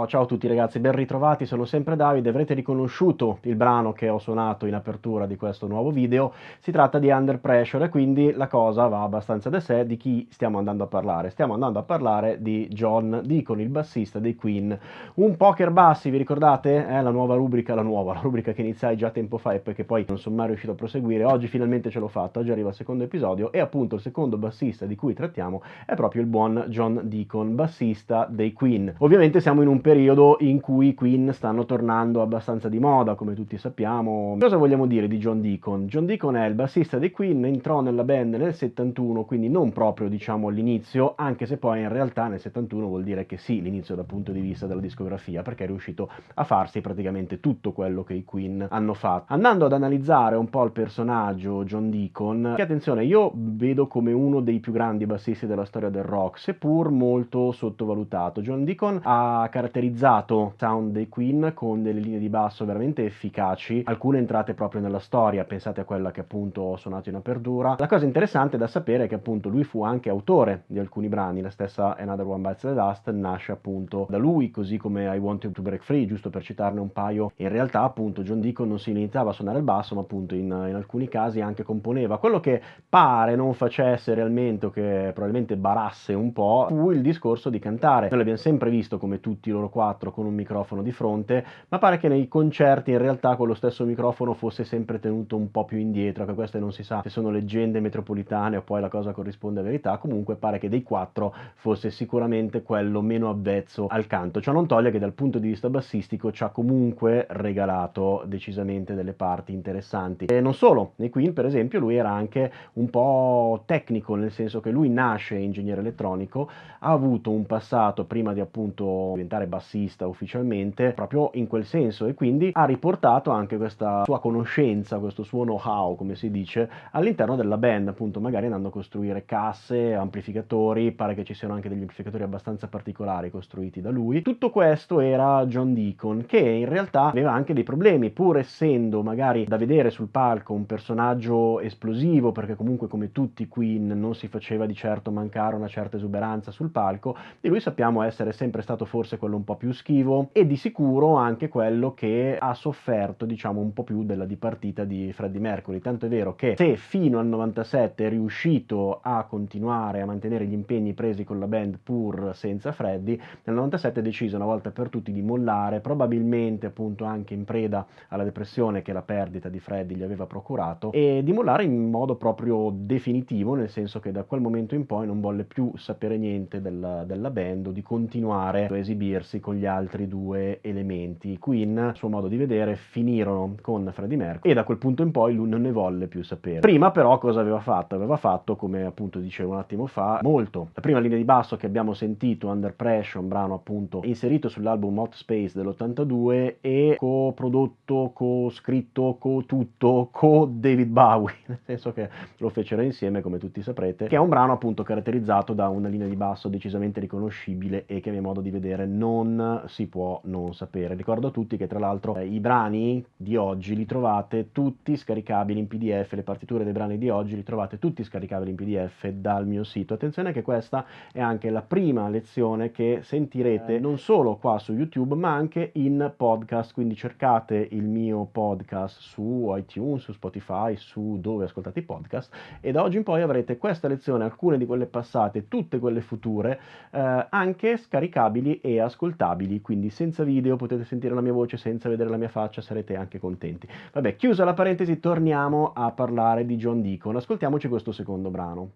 Ciao a tutti ragazzi, ben ritrovati, sono sempre Davide, avrete riconosciuto il brano che ho suonato in apertura di questo nuovo video, si tratta di Under Pressure e quindi la cosa va abbastanza da sé. Di chi stiamo andando a parlare? Stiamo andando a parlare di John Deacon, il bassista dei Queen. Un poker bassi, vi ricordate? La nuova rubrica, la rubrica che iniziai già tempo fa e perché poi non sono mai riuscito a proseguire, oggi finalmente ce l'ho fatto, oggi arriva il secondo episodio e appunto il secondo bassista di cui trattiamo è proprio il buon John Deacon, bassista dei Queen. Ovviamente siamo in un periodo in cui i Queen stanno tornando abbastanza di moda, come tutti sappiamo. Cosa vogliamo dire di John Deacon? John Deacon è il bassista dei Queen, entrò nella band nel 71, quindi non proprio diciamo all'inizio, anche se poi in realtà nel 71 vuol dire che sì, l'inizio dal punto di vista della discografia, perché è riuscito a farsi praticamente tutto quello che i Queen hanno fatto. Andando ad analizzare un po' il personaggio John Deacon, che attenzione, io vedo come uno dei più grandi bassisti della storia del rock, seppur molto sottovalutato. John Deacon ha caratterizzato il sound dei Queen con delle linee di basso veramente efficaci, alcune entrate proprio nella storia, pensate a quella che appunto ho suonato in apertura. La cosa interessante da sapere è che appunto lui fu anche autore di alcuni brani, la stessa Another One Bites the Dust nasce appunto da lui, così come I Want You to Break Free, giusto per citarne un paio. In realtà appunto John Deacon non si limitava a suonare il basso, ma appunto in alcuni casi anche componeva. Quello che pare non facesse realmente o che probabilmente barasse un po' fu il discorso di cantare. Noi l'abbiamo sempre visto come tutti loro quattro con un microfono di fronte, ma pare che nei concerti in realtà quello stesso microfono fosse sempre tenuto un po' più indietro, che queste non si sa se sono leggende metropolitane o poi la cosa corrisponde a verità. Comunque pare che dei quattro fosse sicuramente quello meno avvezzo al canto. Ciò non toglie che dal punto di vista bassistico ci ha comunque regalato decisamente delle parti interessanti. E non solo, nei Queen per esempio lui era anche un po' tecnico, nel senso che lui nasce ingegnere elettronico, ha avuto un passato prima di appunto diventare bassista ufficialmente proprio in quel senso e quindi ha riportato anche questa sua conoscenza, questo suo know-how come si dice all'interno della band, appunto magari andando a costruire casse, amplificatori, pare che ci siano anche degli amplificatori abbastanza particolari costruiti da lui. Tutto questo era John Deacon, che in realtà aveva anche dei problemi, pur essendo magari da vedere sul palco un personaggio esplosivo, perché comunque come tutti i Queen non si faceva di certo mancare una certa esuberanza sul palco, di lui sappiamo essere sempre stato forse quello un po' più schivo e di sicuro anche quello che ha sofferto diciamo un po' più della dipartita di Freddie Mercury, tanto è vero che se fino al 97 è riuscito a continuare a mantenere gli impegni presi con la band pur senza Freddie, nel 97 ha deciso una volta per tutti di mollare, probabilmente appunto anche in preda alla depressione che la perdita di Freddie gli aveva procurato, e di mollare in modo proprio definitivo, nel senso che da quel momento in poi non volle più sapere niente della band o di continuare a esibirsi con gli altri due elementi. I Queen, a suo modo di vedere, finirono con Freddie Mercury e da quel punto in poi lui non ne volle più sapere. Prima però cosa aveva fatto? Aveva fatto, come appunto dicevo un attimo fa, molto. La prima linea di basso che abbiamo sentito, Under Pressure, un brano appunto inserito sull'album Hot Space dell'82 e co-prodotto, co-scritto, co-tutto, co-David Bowie, nel senso che lo fecero insieme come tutti saprete, che è un brano appunto caratterizzato da una linea di basso decisamente riconoscibile e che a mio modo di vedere non si può non sapere. Ricordo a tutti che tra l'altro i brani di oggi li trovate tutti scaricabili in PDF, le partiture dei brani di oggi li trovate tutti scaricabili in PDF dal mio sito. Attenzione che questa è anche la prima lezione che sentirete non solo qua su YouTube ma anche in podcast, quindi cercate il mio podcast su iTunes, su Spotify, su dove ascoltate i podcast e da oggi in poi avrete questa lezione, alcune di quelle passate, tutte quelle future, anche scaricabili e ascoltabili, quindi senza video, potete sentire la mia voce senza vedere la mia faccia, sarete anche contenti. Vabbè, chiusa la parentesi, torniamo a parlare di John Deacon, ascoltiamoci questo secondo brano.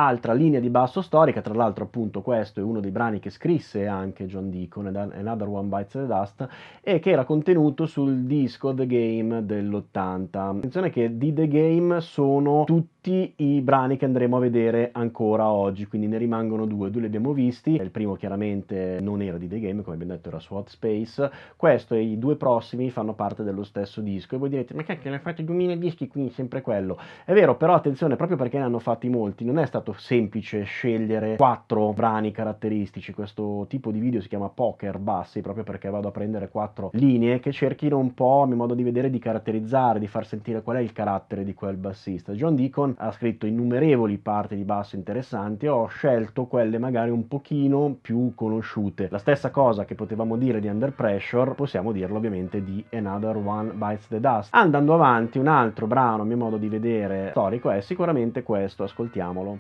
altra linea di basso storica. Tra l'altro appunto questo è uno dei brani che scrisse anche John Deacon, Another One Bites the Dust, e che era contenuto sul disco The Game dell'80. Attenzione che di The Game sono tutti i brani che andremo a vedere ancora oggi, quindi ne rimangono due li abbiamo visti. Il primo chiaramente non era di The Game, come abbiamo detto era su Hot Space. Questo e i due prossimi fanno parte dello stesso disco, e voi direte ma cacchio, ne hai fatti 2000 dischi, quindi sempre quello. È vero, però attenzione, proprio perché ne hanno fatti molti non è stato semplice scegliere 4 brani caratteristici. Questo tipo di video si chiama Poker Bassi, proprio perché vado a prendere 4 linee che cerchino un po', a mio modo di vedere, di caratterizzare, di far sentire qual è il carattere di quel bassista. John Deacon ha scritto innumerevoli parti di basso interessanti, ho scelto quelle magari un pochino più conosciute. La stessa cosa che potevamo dire di Under Pressure possiamo dirlo ovviamente di Another One Bites the Dust. Andando avanti, un altro brano a mio modo di vedere storico è sicuramente questo, ascoltiamolo.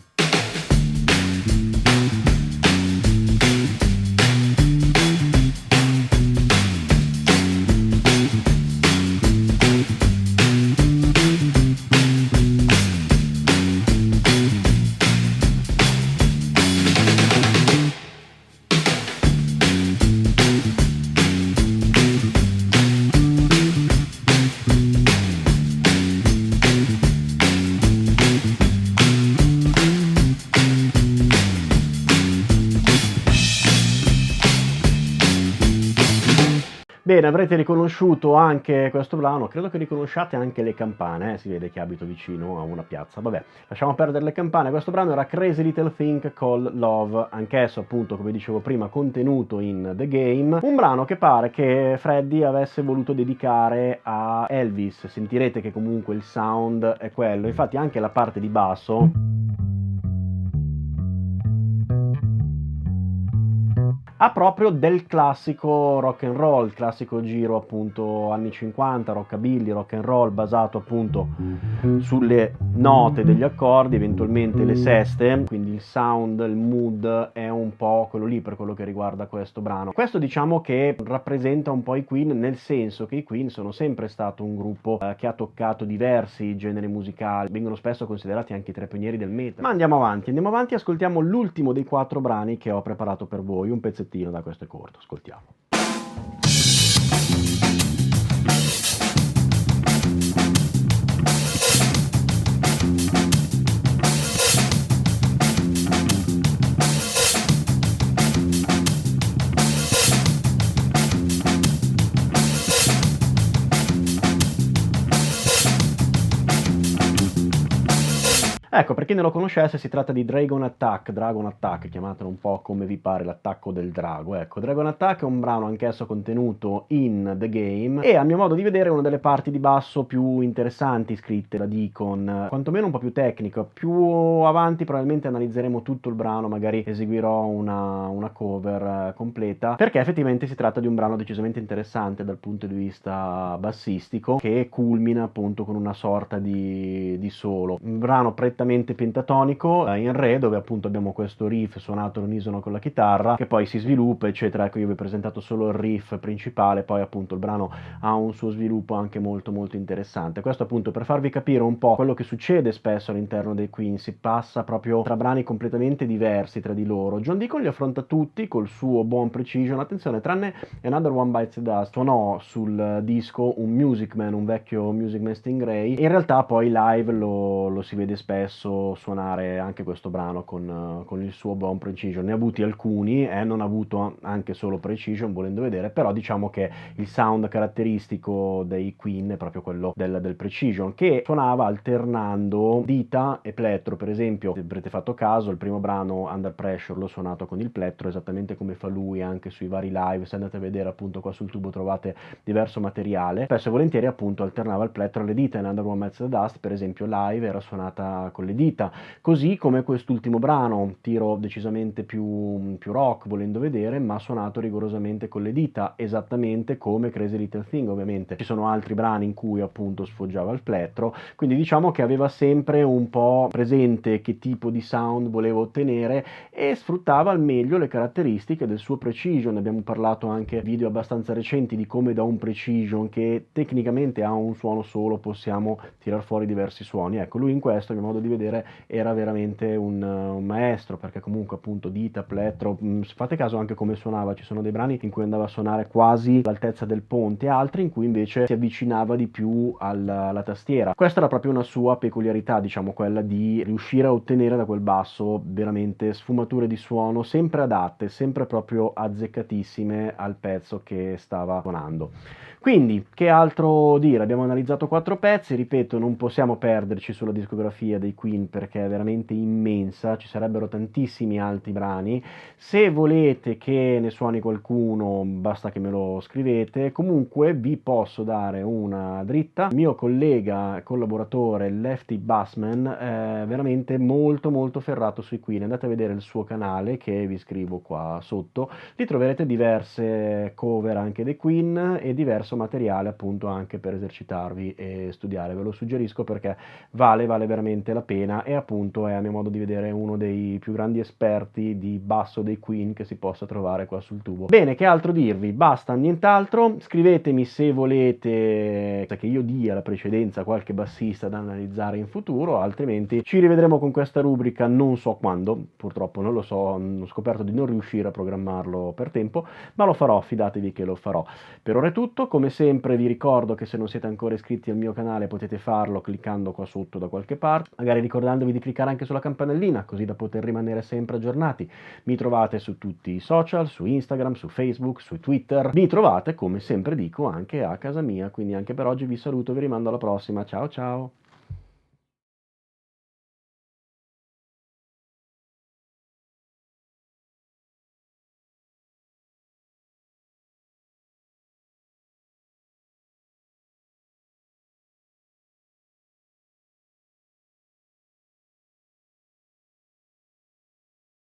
Bene, avrete riconosciuto anche questo brano, credo che riconosciate anche le campane, si vede che abito vicino a una piazza, vabbè, lasciamo perdere le campane. Questo brano era Crazy Little Thing Called Love, anch'esso appunto, come dicevo prima, contenuto in The Game, un brano che pare che Freddie avesse voluto dedicare a Elvis. Sentirete che comunque il sound è quello, infatti anche la parte di basso ha proprio del classico rock and roll, classico giro appunto anni 50, rockabilly, rock and roll, basato appunto sulle note degli accordi, eventualmente le seste, quindi il sound, il mood è un po' quello lì per quello che riguarda questo brano. Questo diciamo che rappresenta un po' i Queen, nel senso che i Queen sono sempre stato un gruppo che ha toccato diversi generi musicali, vengono spesso considerati anche i tre pionieri del metal. Ma andiamo avanti, ascoltiamo l'ultimo dei 4 brani che ho preparato per voi, un pezzettino da questo è corto, ascoltiamo. Ecco, per chi non lo conoscesse, si tratta di Dragon Attack, chiamatelo un po' come vi pare, l'attacco del drago. Ecco, Dragon Attack è un brano anch'esso contenuto in The Game e a mio modo di vedere è una delle parti di basso più interessanti scritte da Deacon, quantomeno un po' più tecnico. Più avanti probabilmente analizzeremo tutto il brano, magari eseguirò una cover completa, perché effettivamente si tratta di un brano decisamente interessante dal punto di vista bassistico, che culmina appunto con una sorta di solo. Un brano prettamente pentatonico in re, dove appunto abbiamo questo riff suonato all'unisono con la chitarra che poi si sviluppa eccetera. Ecco, io vi ho presentato solo il riff principale, poi appunto il brano ha un suo sviluppo anche molto molto interessante. Questo appunto per farvi capire un po' quello che succede spesso all'interno dei Queen, si passa proprio tra brani completamente diversi tra di loro. John Deacon li affronta tutti col suo buon precision, attenzione, tranne Another One Bites the Dust, suonò sul disco un Music Man, un vecchio Music Man Stingray, e in realtà poi live lo si vede spesso suonare anche questo brano con il suo buon precision. Ne ha avuti alcuni, non ha avuto anche solo precision volendo vedere, però diciamo che il sound caratteristico dei Queen è proprio quello del precision, che suonava alternando dita e plettro. Per esempio, se avrete fatto caso, il primo brano Under Pressure l'ho suonato con il plettro, esattamente come fa lui anche sui vari live. Se andate a vedere appunto qua sul tubo trovate diverso materiale, spesso e volentieri appunto alternava il plettro alle dita. In Under One Bites the Dust per esempio live era suonata con le dita, così come quest'ultimo brano, tiro decisamente più rock volendo vedere, ma suonato rigorosamente con le dita, esattamente come Crazy Little Thing. Ovviamente ci sono altri brani in cui appunto sfoggiava il plettro, quindi diciamo che aveva sempre un po' presente che tipo di sound voleva ottenere e sfruttava al meglio le caratteristiche del suo precision. Abbiamo parlato anche in video abbastanza recenti di come da un precision che tecnicamente ha un suono solo possiamo tirar fuori diversi suoni. Ecco, lui in questo, a mio modo di vedere era veramente un maestro, perché comunque appunto dita, plettro, fate caso anche come suonava, ci sono dei brani in cui andava a suonare quasi all'altezza del ponte, altri in cui invece si avvicinava di più alla tastiera. Questa era proprio una sua peculiarità, diciamo, quella di riuscire a ottenere da quel basso veramente sfumature di suono sempre adatte, sempre proprio azzeccatissime al pezzo che stava suonando. Quindi, che altro dire? Abbiamo analizzato 4 pezzi, ripeto, non possiamo perderci sulla discografia dei Queen perché è veramente immensa, ci sarebbero tantissimi altri brani. Se volete che ne suoni qualcuno, basta che me lo scrivete. Comunque vi posso dare una dritta. Il mio collega, collaboratore, Lefty Bassman, è veramente molto molto ferrato sui Queen. Andate a vedere il suo canale che vi scrivo qua sotto. Lì troverete diverse cover anche dei Queen e diverso materiale appunto anche per esercitarvi e studiare. Ve lo suggerisco perché vale veramente la pena e appunto è a mio modo di vedere uno dei più grandi esperti di basso dei Queen che si possa trovare qua sul tubo. Bene, che altro dirvi? Basta, nient'altro. Scrivetemi se volete che io dia la precedenza a qualche bassista da analizzare in futuro, altrimenti ci rivedremo con questa rubrica non so quando, purtroppo non lo so, ho scoperto di non riuscire a programmarlo per tempo, ma lo farò, fidatevi che lo farò. Per ora è tutto, come sempre vi ricordo che se non siete ancora iscritti al mio canale potete farlo cliccando qua sotto da qualche parte, magari ricordandovi di cliccare anche sulla campanellina così da poter rimanere sempre aggiornati. Mi trovate su tutti i social, su Instagram, su Facebook, su Twitter, mi trovate come sempre dico anche a casa mia, quindi anche per oggi vi saluto e vi rimando alla prossima, ciao ciao!